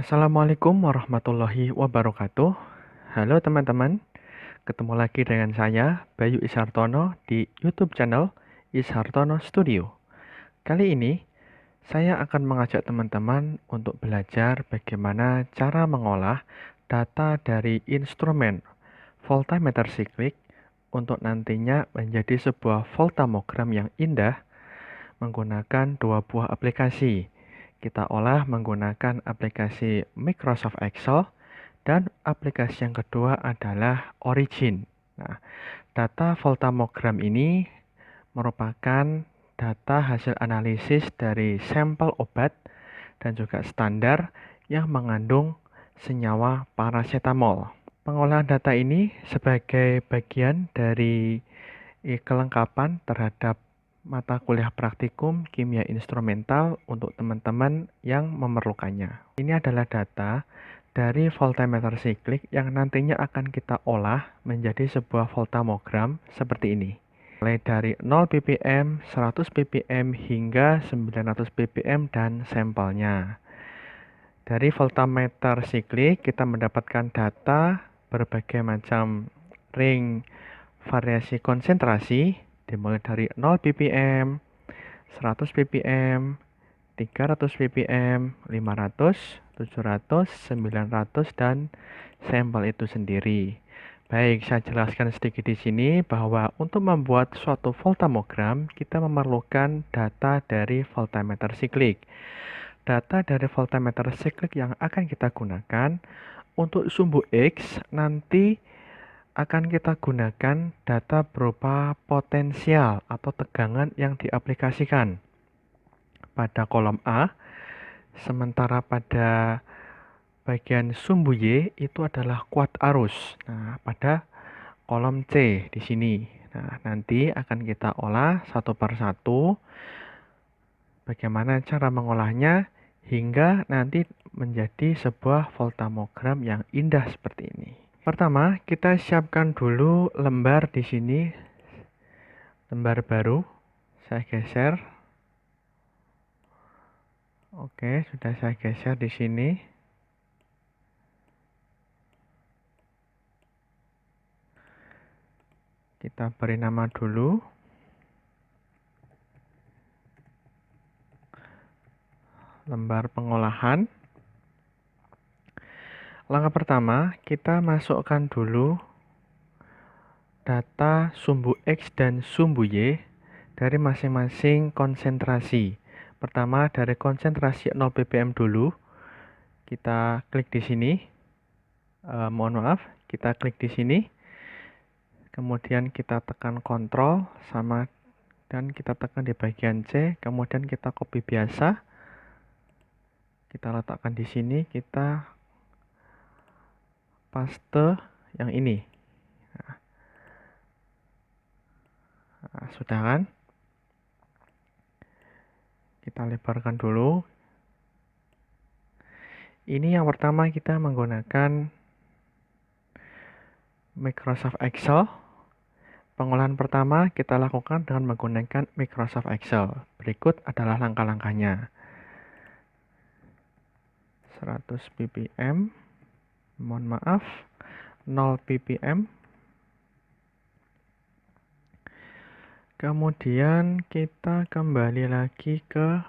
Assalamualaikum warahmatullahi wabarakatuh. Halo teman-teman, ketemu lagi dengan saya Bayu Ishartono di YouTube channel Ishartono Studio. Kali ini saya akan mengajak teman-teman untuk belajar bagaimana cara mengolah data dari instrumen voltameter siklik untuk nantinya menjadi sebuah voltamogram yang indah menggunakan dua buah aplikasi. Kita olah menggunakan aplikasi Microsoft Excel dan aplikasi yang kedua adalah Origin. Nah, data voltamogram ini merupakan data hasil analisis dari sampel obat dan juga standar yang mengandung senyawa paracetamol. Pengolahan data ini sebagai bagian dari kelengkapan terhadap mata kuliah praktikum kimia instrumental untuk teman-teman yang memerlukannya. Ini adalah data dari voltameter siklik yang nantinya akan kita olah menjadi sebuah voltamogram seperti ini. Mulai dari 0 ppm, 100 ppm hingga 900 ppm dan sampelnya. Dari voltameter siklik kita mendapatkan data berbagai macam ring variasi konsentrasi dimulai dari 0 ppm, 100 ppm, 300 ppm, 500, 700, 900 dan sampel itu sendiri. Baik, saya jelaskan sedikit di sini bahwa untuk membuat suatu voltamogram kita memerlukan data dari voltameter siklik. Data dari voltameter siklik yang akan kita gunakan untuk sumbu X nanti akan kita gunakan data berupa potensial atau tegangan yang diaplikasikan pada kolom A, sementara pada bagian sumbu Y itu adalah kuat arus. Nah, pada kolom C di sini. Nah, nanti akan kita olah satu per satu bagaimana cara mengolahnya hingga nanti menjadi sebuah voltamogram yang indah seperti ini. Pertama, kita siapkan dulu lembar di sini, lembar baru. Saya geser. Oke, sudah saya geser di sini. Kita beri nama dulu. Lembar pengolahan. Langkah pertama, kita masukkan dulu data sumbu X dan sumbu Y dari masing-masing konsentrasi. Pertama dari konsentrasi 0 ppm dulu. Kita klik di sini. Mohon maaf, kita klik di sini. Kemudian kita tekan Ctrl sama dan kita tekan di bagian C, kemudian kita copy biasa. Kita letakkan di sini, kita paste yang ini. Nah, sudah kan? Kita lebarkan dulu. Ini yang pertama kita menggunakan Microsoft Excel. Pengolahan pertama kita lakukan dengan menggunakan Microsoft Excel. Berikut adalah langkah-langkahnya. 100 ppm, mohon maaf, 0 ppm. Kemudian kita kembali lagi ke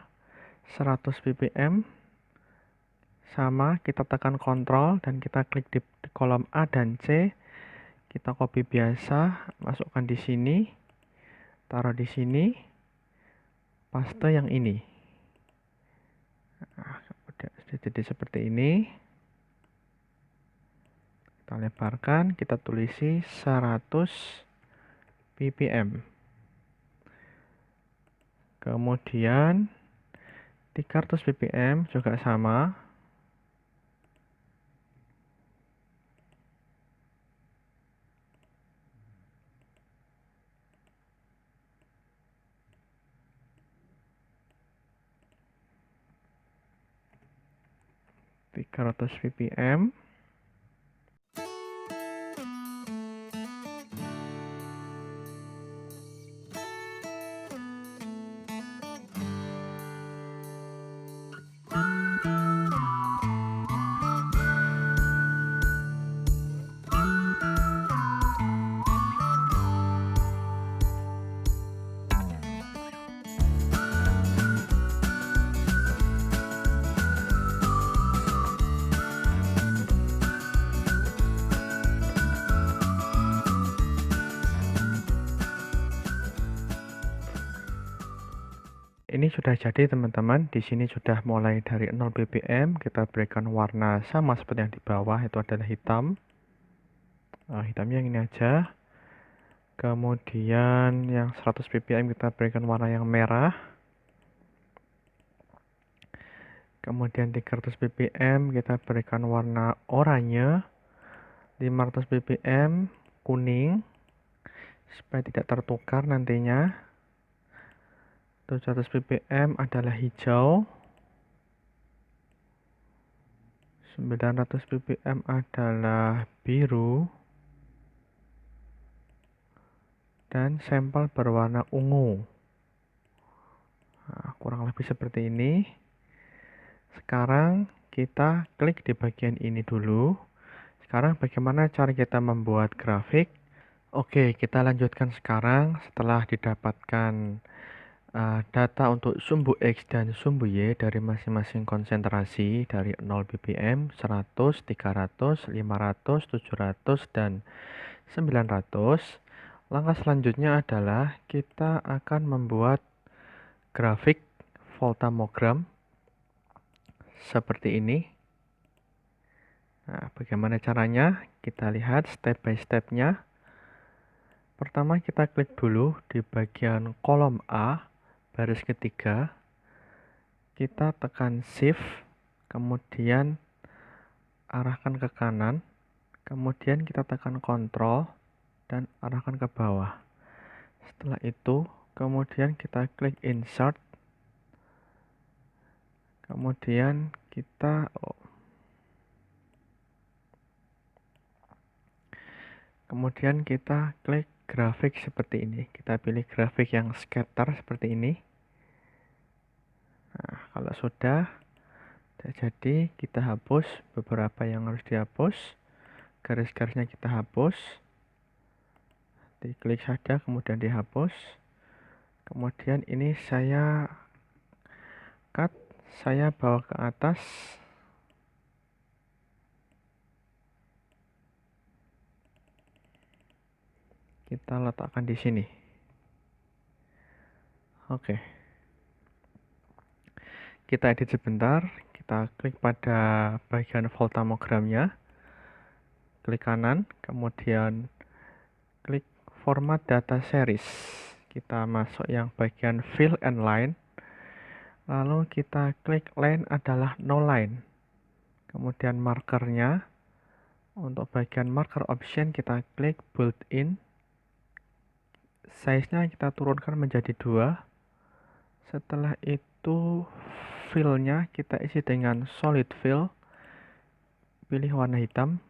100 ppm. Sama, kita tekan Ctrl dan kita klik di kolom A dan C. Kita copy biasa, masukkan di sini, taruh di sini, paste yang ini. Nah, jadi seperti ini. Kita lebarkan, kita tulisi 100 ppm. Kemudian 300 ppm juga sama. ppm. ini sudah jadi teman-teman. Di sini sudah mulai dari 0 ppm. Kita berikan warna sama seperti yang di bawah, itu adalah hitam. Hitamnya yang ini aja. Kemudian yang 100 ppm kita berikan warna yang merah. Kemudian 300 ppm kita berikan warna oranye. 500 ppm kuning supaya tidak tertukar nantinya. 700 ppm adalah hijau. 900 ppm adalah biru. Dan sampel berwarna ungu. Nah, kurang lebih seperti ini. Sekarang kita klik di bagian ini dulu. Sekarang bagaimana cara kita membuat grafik? Oke, kita lanjutkan sekarang. Setelah didapatkan data untuk sumbu X dan sumbu Y dari masing-masing konsentrasi dari 0 ppm, 100, 300, 500, 700, dan 900. Langkah selanjutnya adalah kita akan membuat grafik voltamogram seperti ini. Nah, bagaimana caranya? Kita lihat step by step-nya. Pertama kita klik dulu di bagian kolom A, baris ketiga. Kita tekan Shift, kemudian arahkan ke kanan. Kemudian kita tekan Ctrl dan arahkan ke bawah. Setelah itu, kemudian kita klik Insert. Kemudian kita klik grafik seperti ini. Kita pilih grafik yang scatter seperti ini. Nah, kalau sudah jadi, kita hapus beberapa yang harus dihapus. Garis-garisnya kita hapus. Diklik saja, kemudian dihapus. Kemudian ini saya cut, saya bawa ke atas. Kita letakkan di sini. Oke. Kita edit sebentar. Kita klik pada bagian voltamogramnya. Klik kanan, kemudian klik format data series. Kita masuk yang bagian fill and line. Lalu kita klik line adalah no line. Kemudian markernya. Untuk bagian marker option kita klik built in. Size-nya kita turunkan menjadi 2. Setelah itu fill-nya kita isi dengan solid fill. Pilih warna hitam.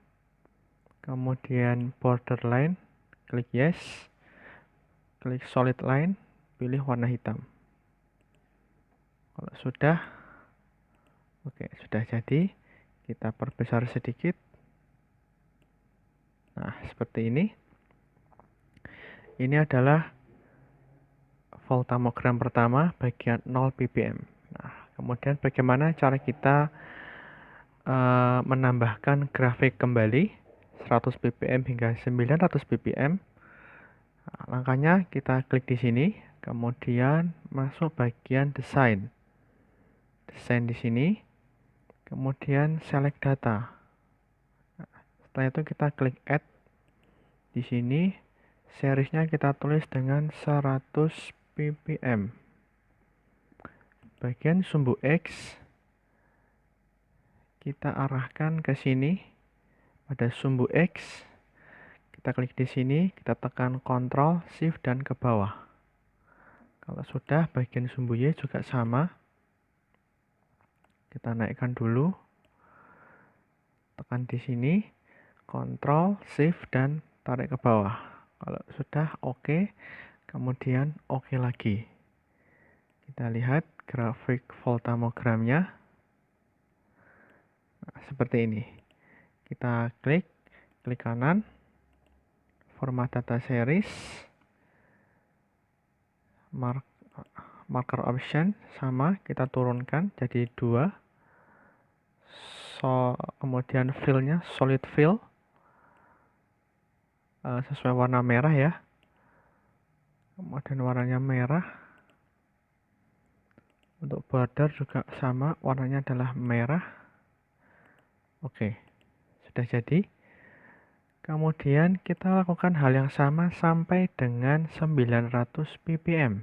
Kemudian borderline, klik yes. Klik solid line, pilih warna hitam. Kalau sudah, oke, sudah jadi. Kita perbesar sedikit. Nah, seperti ini. Ini adalah voltamogram pertama bagian 0 ppm. Nah, kemudian bagaimana cara kita menambahkan grafik kembali 100 ppm hingga 900 ppm. Nah, langkahnya kita klik di sini, kemudian masuk bagian desain. Desain di sini, kemudian select data. Nah, setelah itu kita klik add. Di sini seriesnya kita tulis dengan 100 ppm. Bagian sumbu X kita arahkan ke sini pada sumbu X. Kita klik di sini, kita tekan Ctrl, Shift dan ke bawah. Kalau sudah, bagian sumbu Y juga sama. Kita naikkan dulu. Tekan di sini, Ctrl, Shift dan tarik ke bawah. Kalau sudah oke, kemudian oke lagi. Kita lihat grafik voltamogramnya. Nah, seperti ini. Kita klik kanan, format data series, marker option sama, kita turunkan jadi 2. Kemudian fill-nya solid fill, sesuai warna merah ya. Kemudian warnanya merah. Untuk border juga sama, warnanya adalah merah. Oke, sudah jadi. Kemudian kita lakukan hal yang sama sampai dengan 900 ppm.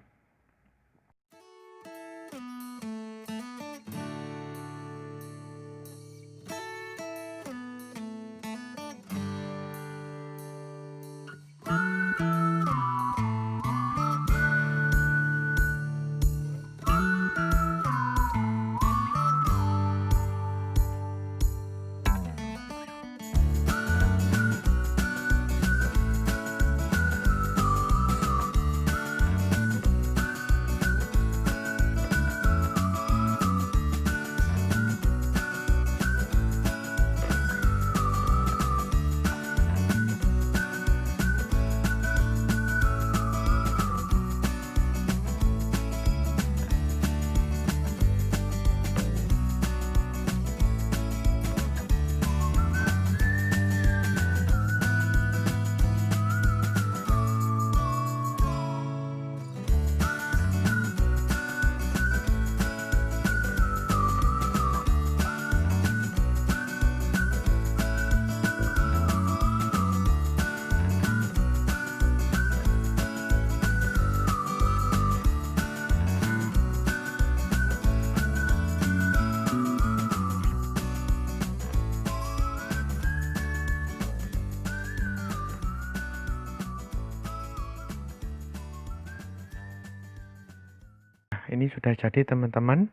Ini sudah jadi teman-teman.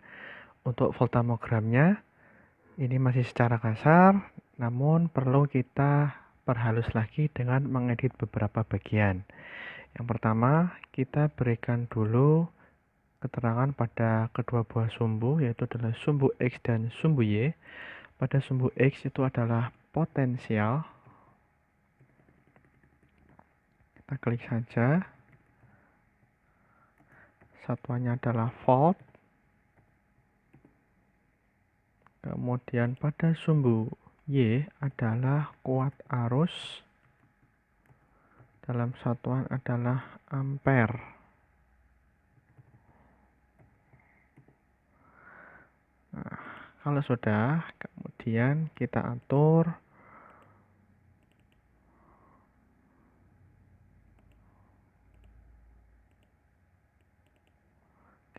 Untuk voltamogramnya ini masih secara kasar, namun perlu kita perhalus lagi dengan mengedit beberapa bagian. Yang pertama, kita berikan dulu keterangan pada kedua buah sumbu, yaitu adalah sumbu X dan sumbu Y. Pada sumbu X itu adalah potensial. Kita klik saja. Satuannya adalah volt. Kemudian pada sumbu Y adalah kuat arus. Dalam satuan adalah ampere. Nah, kalau sudah, kemudian kita atur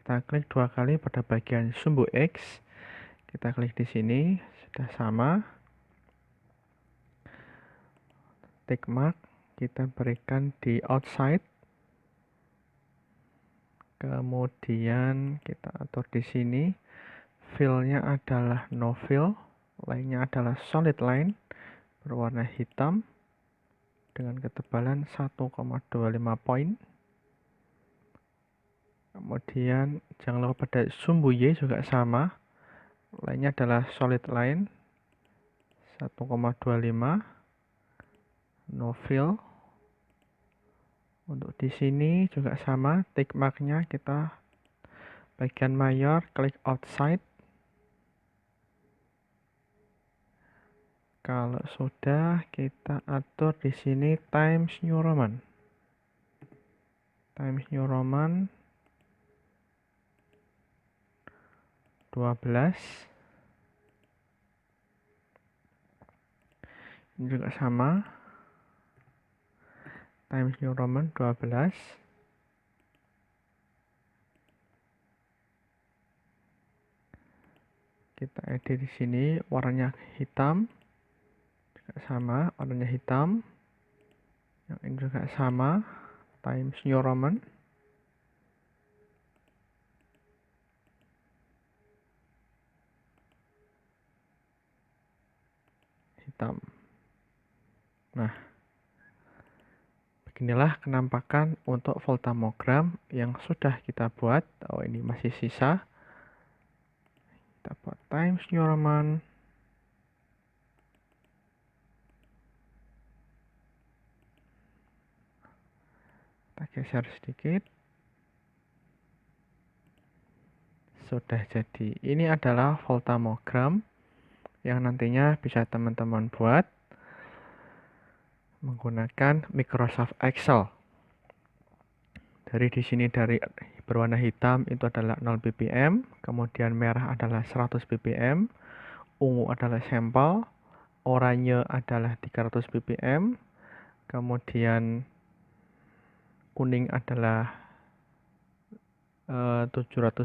kita klik dua kali pada bagian sumbu X. Kita klik di sini, sudah sama. Tick mark kita berikan di outside. Kemudian kita atur di sini. Fill-nya adalah no fill, line-nya adalah solid line berwarna hitam dengan ketebalan 1,25 poin. Kemudian jangan lupa pada sumbu Y juga sama, line-nya adalah solid line 1,25 no fill. Untuk di sini juga sama, tick mark-nya kita bagian mayor, klik outside. Kalau sudah, kita atur di sini Times New Roman. Times New Roman 12. Ini juga sama. Times New Roman 12. Kita edit di sini warnanya hitam. Juga sama, warnanya hitam. Yang ini juga sama, Times New Roman. Hitam. Nah, beginilah penampakan untuk voltamogram yang sudah kita buat. Oh, ini masih sisa. Kita buat Times New Roman. Kita geser sedikit. Sudah jadi. Ini adalah voltamogram yang nantinya bisa teman-teman buat menggunakan Microsoft Excel. Dari di sini dari berwarna hitam itu adalah 0 ppm, kemudian merah adalah 100 ppm, ungu adalah sampel, oranye adalah 300 ppm, kemudian kuning adalah 700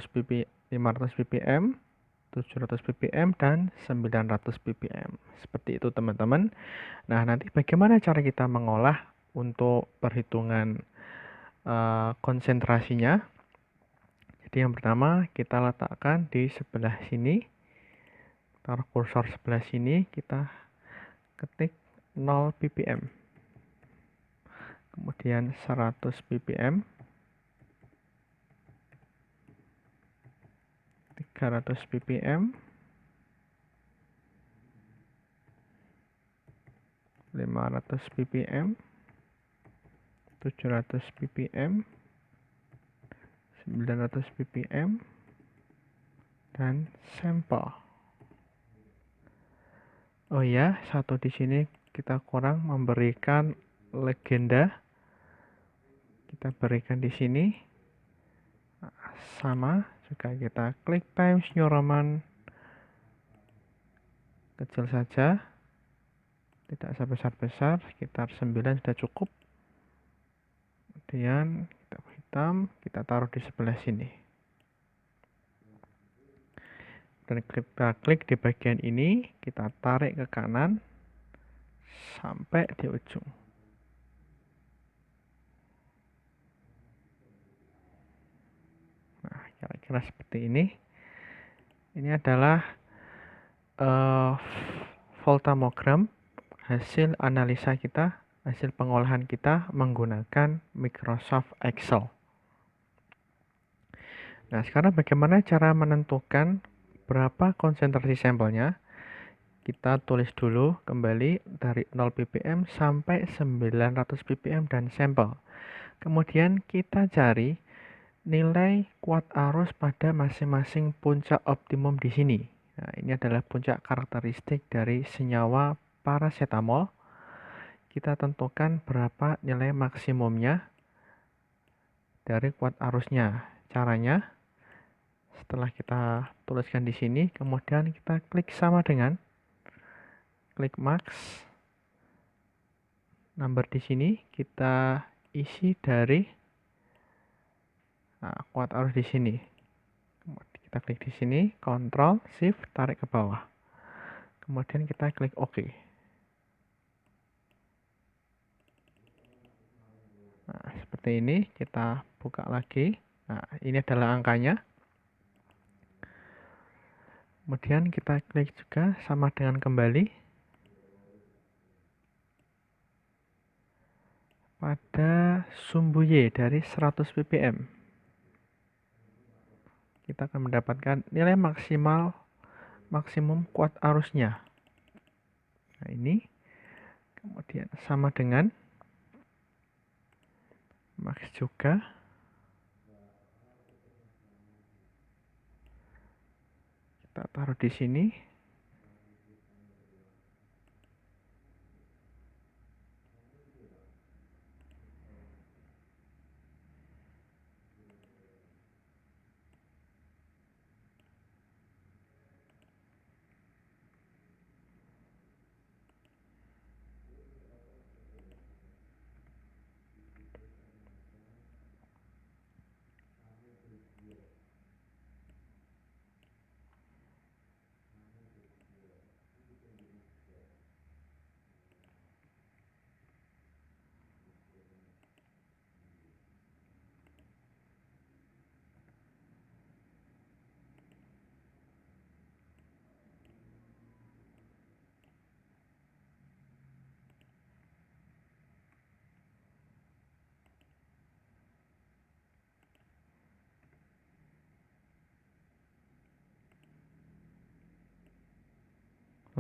ppm, 500 ppm, 700 ppm, dan 900 ppm. Seperti itu teman-teman. Nah, nanti bagaimana cara kita mengolah untuk perhitungan konsentrasinya? Jadi yang pertama kita letakkan di sebelah sini, taruh kursor sebelah sini, kita ketik 0 ppm, kemudian 100 ppm, 300 ppm, 500 ppm, 700 ppm, 900 ppm, dan sampel. Oh ya, satu di sini kita kurang memberikan legenda. Kita berikan di sini sama juga, kita klik Times New Roman kecil saja, tidak sebesar-besar, sekitar 9 sudah cukup. Kemudian kita hitam, kita taruh di sebelah sini. Dan kita klik di bagian ini, kita tarik ke kanan sampai di ujung. Nah, kira-kira seperti ini. Ini adalah voltamogram, hasil analisa kita, hasil pengolahan kita menggunakan Microsoft Excel. Nah, sekarang bagaimana cara menentukan berapa konsentrasi sampelnya? Kita tulis dulu kembali dari 0 ppm sampai 900 ppm dan sampel. Kemudian kita cari nilai kuat arus pada masing-masing puncak optimum di sini. Nah, ini adalah puncak karakteristik dari senyawa paracetamol. Kita tentukan berapa nilai maksimumnya dari kuat arusnya. Caranya, setelah kita tuliskan di sini, kemudian kita klik sama dengan, klik max, number di sini, kita isi dari kuat arus di sini. Kita klik di sini, Ctrl Shift tarik ke bawah. Kemudian kita klik OK. Nah, seperti ini, kita buka lagi. Nah, ini adalah angkanya. Kemudian kita klik juga sama dengan kembali pada sumbu Y dari 100 ppm. Kita akan mendapatkan nilai maksimum kuat arusnya. Nah, ini kemudian sama dengan max juga. Kita taruh di sini.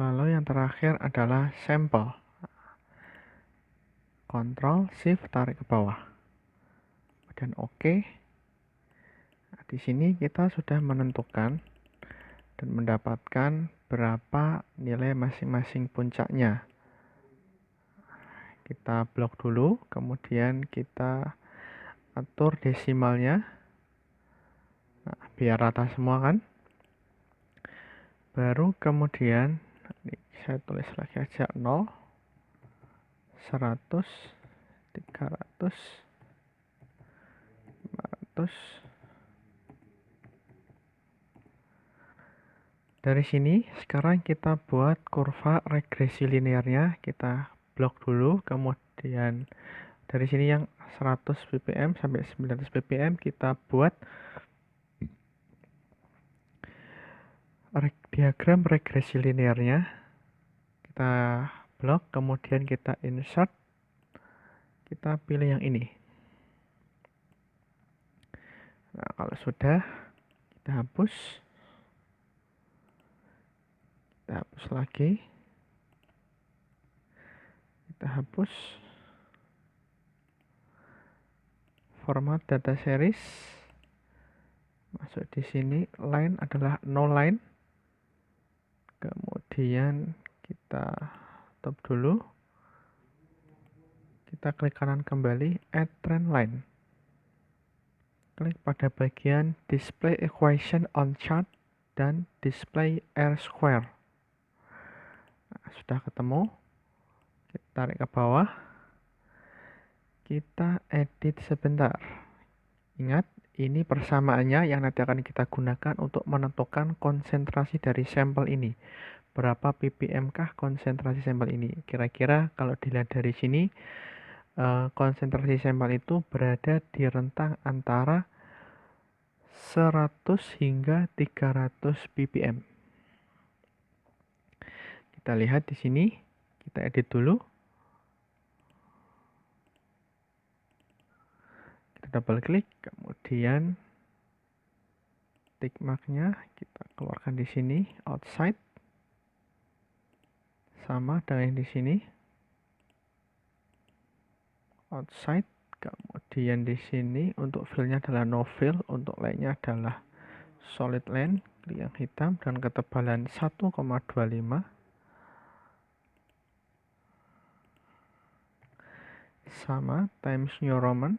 Lalu yang terakhir adalah sampel. Ctrl Shift tarik ke bawah. Kemudian OK. Nah, di sini kita sudah menentukan dan mendapatkan berapa nilai masing-masing puncaknya. Kita blok dulu, kemudian kita atur desimalnya. biar rata semua kan. Baru kemudian ini saya tulis lagi aja 0, 100, 300, 500. Dari sini sekarang kita buat kurva regresi linearnya, kita blok dulu, kemudian dari sini yang 100 ppm sampai 900 ppm kita buat diagram regresi linearnya, kita blok, kemudian kita insert, kita pilih yang ini. Nah, kalau sudah, kita hapus lagi, kita hapus, format data series, masuk di sini, line adalah no line, kemudian kita stop dulu, kita klik kanan kembali, add trend line, klik pada bagian display equation on chart dan display R square. Nah, sudah ketemu, kita tarik ke bawah, kita edit sebentar. Ingat, ini persamaannya yang nanti akan kita gunakan untuk menentukan konsentrasi dari sampel ini. Berapa ppm kah konsentrasi sampel ini? Kira-kira kalau dilihat dari sini, konsentrasi sampel itu berada di rentang antara 100 hingga 300 ppm. Kita lihat di sini, kita edit dulu. Kita double klik, kemudian tick marknya kita keluarkan di sini, outside, sama dengan di sini, outside. Kemudian di sini untuk fill-nya adalah no fill, untuk line-nya adalah solid line, yang hitam dan ketebalan 1,25. Sama Times New Roman.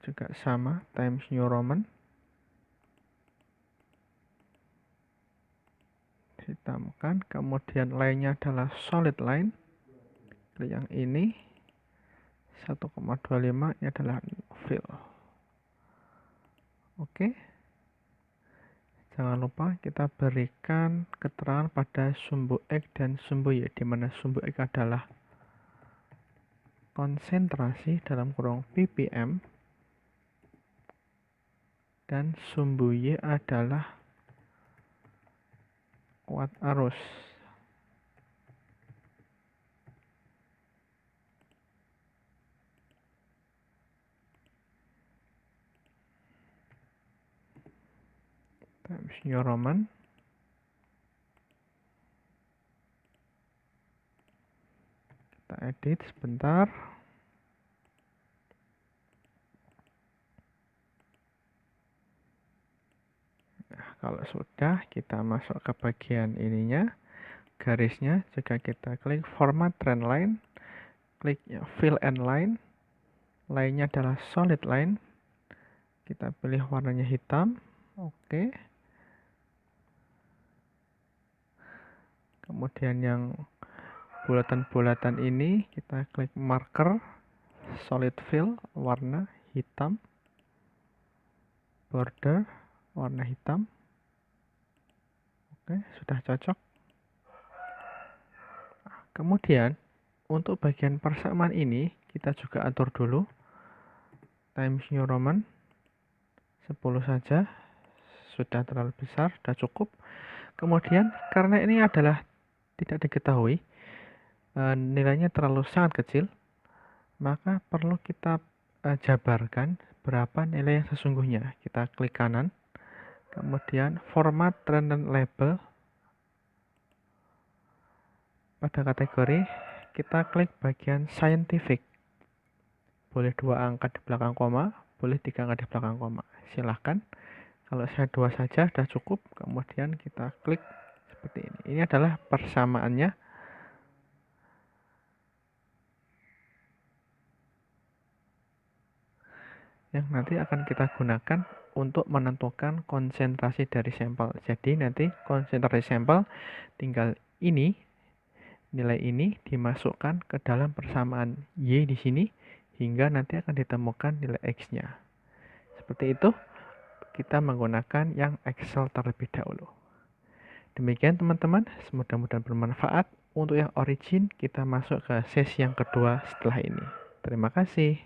Juga sama Times New Roman. Hitamkan, kemudian line-nya adalah solid line. Yang ini 1,25, ini adalah fill. Oke. Jangan lupa kita berikan keterangan pada sumbu X dan sumbu Y, di mana sumbu X adalah konsentrasi dalam kurung ppm dan sumbu Y adalah kuat arus. Times New Roman. Kita edit sebentar. Nah, kalau sudah, kita masuk ke bagian ininya, garisnya, juga kita klik format trend line, klik fill and line, line-nya adalah solid line, kita pilih warnanya hitam, oke. Kemudian yang bulatan-bulatan ini kita klik marker, solid fill, warna hitam, border, warna hitam. Oke, sudah cocok. Kemudian untuk bagian persamaan ini kita juga atur dulu. Times New Roman 10 saja, sudah terlalu besar, sudah cukup. Kemudian karena ini adalah tidak diketahui, nilainya terlalu sangat kecil, maka perlu kita jabarkan berapa nilai yang sesungguhnya. Kita klik kanan, kemudian format trend and label. Pada kategori kita klik bagian scientific. Boleh 2 angka di belakang koma, boleh 3 angka di belakang koma. Silahkan. Kalau saya 2 saja sudah cukup. Kemudian kita klik seperti ini. Ini adalah persamaannya. yang nanti akan kita gunakan untuk menentukan konsentrasi dari sampel. Jadi nanti konsentrasi sampel tinggal nilai ini dimasukkan ke dalam persamaan Y di sini hingga nanti akan ditemukan nilai X-nya. Seperti itu, kita menggunakan yang Excel terlebih dahulu. Demikian teman-teman, mudah-mudahan bermanfaat. Untuk yang origin, kita masuk ke sesi yang kedua setelah ini. Terima kasih.